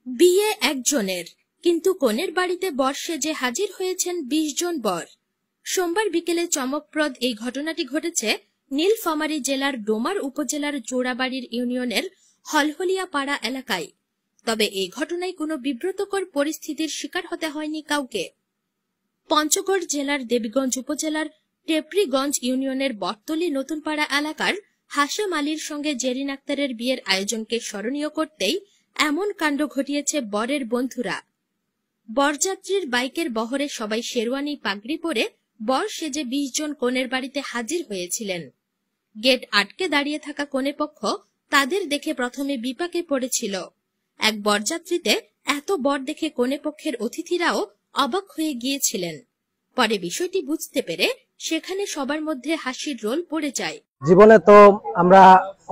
বিয়ে একজনের, কিন্তু কনের বাড়িতে বর সেজে হাজির হয়েছেন ২০ জন বর। সোমবার বিকেলে চমকপ্রদ এই ঘটনাটি ঘটেছে নীলফামারী জেলার ডোমার উপজেলার জোড়াবাড়ির ইউনিয়নের হলহলিয়া পাড়া এলাকায়। তবে এই ঘটনায় কোনো বিব্রতকর পরিস্থিতির শিকার হতে হয়নি কাউকে। পঞ্চগড় জেলার দেবীগঞ্জ উপজেলার টেপরিগঞ্জ ইউনিয়নের বটতলী নতুনপাড়া এলাকার হাশেম আলীর সঙ্গে জেরিন আক্তারের বিয়ের আয়োজনকে স্মরণীয় করতেই এমন কাণ্ড ঘটিয়েছে বরের বন্ধুরা। বরযাত্রীর বাইকের বহরে সবাই শেরওয়ানি পাগড়ি পরে বর সেজে ২০ জন কনের বাড়িতে হাজির হয়েছিলেন। গেট আটকে দাঁড়িয়ে থাকা কনেপক্ষ তাদের দেখে প্রথমে বিপাকে পড়েছিল। এক বরযাত্রীতে এত বর দেখে কনেপক্ষের অতিথিরাও অবাক হয়ে গিয়েছিলেন। পরে বিষয়টি বুঝতে পেরে সেখানে সবার মধ্যে হাসির রোল পড়ে যায়। জীবনে তো আমরা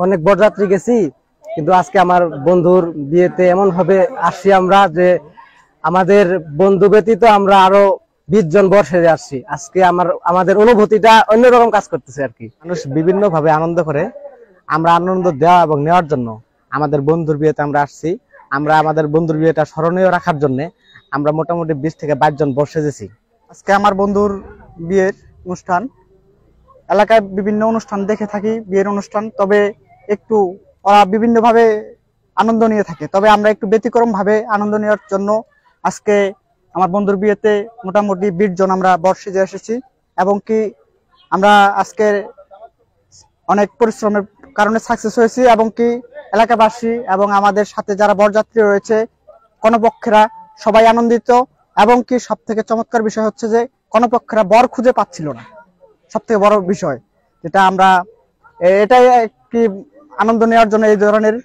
অনেক বরযাত্রী গেছি, কিন্তু আজকে আমার বন্ধুর বিয়েতে এমন ভাবে আসছি আমরা যে আমাদের বন্ধু ব্যতীত আমরা আরো ২০ জন বর সেজে আসছি। আজকে আমাদের অনুভূতিটা অন্যরকম কাজ করতেছে আর কি। মানুষ বিভিন্ন ভাবে আনন্দ করে, আমরা আনন্দ দেওয়া এবং নেওয়ার জন্য আমাদের বন্ধুর বিয়েতে আমরা আসছি। আমরা আমাদের বন্ধুর বিয়েটা স্মরণীয় রাখার জন্য আমরা মোটামুটি ২০ থেকে ২২ জন বর সেজেছি। আজকে আমার বন্ধুর বিয়ের অনুষ্ঠান, এলাকায় বিভিন্ন অনুষ্ঠান দেখে থাকি বিয়ের অনুষ্ঠান, তবে একটু ওরা বিভিন্ন ভাবে আনন্দ নিয়ে থাকে, তবে আমরা একটু ব্যতিক্রম ভাবে আনন্দ নেওয়ার জন্য আজকে আমার বন্ধুর বিয়েতে মোটামুটি ২০ জন আমরা বর সেজে এসেছি। এবং কি আমরা আজকে অনেক পরিশ্রমের কারণে সাকসেস হয়েছি, এবং কি এলাকাবাসী এবং আমাদের সাথে যারা বরযাত্রী রয়েছে কনেপক্ষেরা সবাই আনন্দিত। এবং কি সব থেকে চমৎকার বিষয় হচ্ছে যে কনেপক্ষেরা বর খুঁজে পাচ্ছিল না, সব থেকে বড় বিষয় যেটা আমরা এটাই কি আনন্দ নেওয়ার জন্য এই ধরনের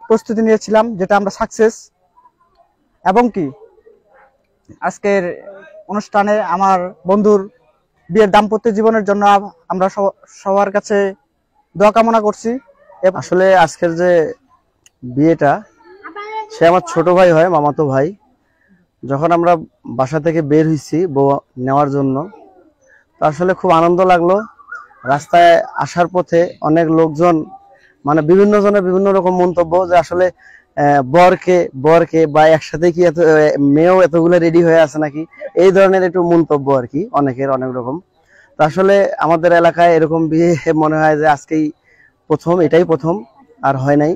প্রস্তুতি নিয়েছিলাম, যেটা আমরা সাকসেস। এবং কি আজকের অনুষ্ঠানে আমার বন্ধুর বিয়ের দাম্পত্য জীবনের জন্য আমরা সবার কাছে দোয়া কামনা করছি। আসলে আজকের যে বিয়েটা, সে আমার ছোট ভাই হয়, মামাতো ভাই। যখন আমরা বাসা থেকে বের হয়েছি বউ নেওয়ার জন্য, তো আসলে খুব আনন্দ লাগলো। রাস্তায় আসার পথে অনেক লোকজন, মানে বিভিন্ন জনের বিভিন্ন রকম মন্তব্য যে আসলে বরকে বা একসাথে কি এত মেয়েও এতগুলো রেডি হয়ে আছে নাকি, এই ধরনের একটু মন্তব্য আর কি, অনেকের অনেক রকম। তো আসলে আমাদের এলাকায় এরকম বিয়ে মনে হয় যে আজকেই প্রথম, এটাই প্রথম, আর হয় নাই।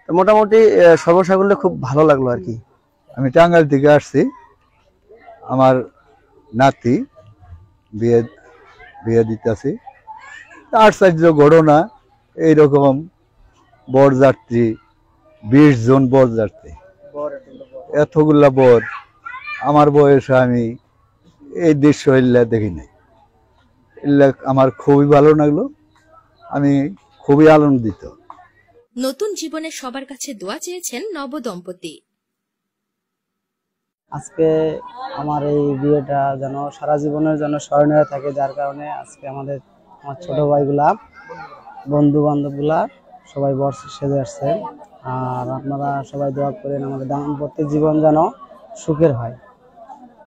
তো মোটামুটি সর্বসাকুল্যে খুব ভালো লাগলো আর কি। আমি টাঙ্গাইল থেকে আসছি, আমার নাতি বিয়ে দিতেছি। আশ্চর্য ঘটনা, এইরকম বরযাত্রী ২০ জন বরযাত্রী, এতগুলা বর আমার বয়সে আমি এই দৃশ্য দেখি নাই। আমার খুবই ভালো লাগলো, আমি খুবই আনন্দিত। নতুন জীবনে সবার কাছে দোয়া চেয়েছেন নবদম্পতি। আজকে আমার এই বিয়েটা যেন সারা জীবনের জন্য স্মরণীয় থাকে, যার কারণে আজকে আমার ছোট ভাইগুলা, বন্ধু বান্ধবগুলা সবাই বর সেজে আসছে। আর আপনারা সবাই দোয়া করেন আমাদের দাম্পত্য জীবন যেন সুখের হয়।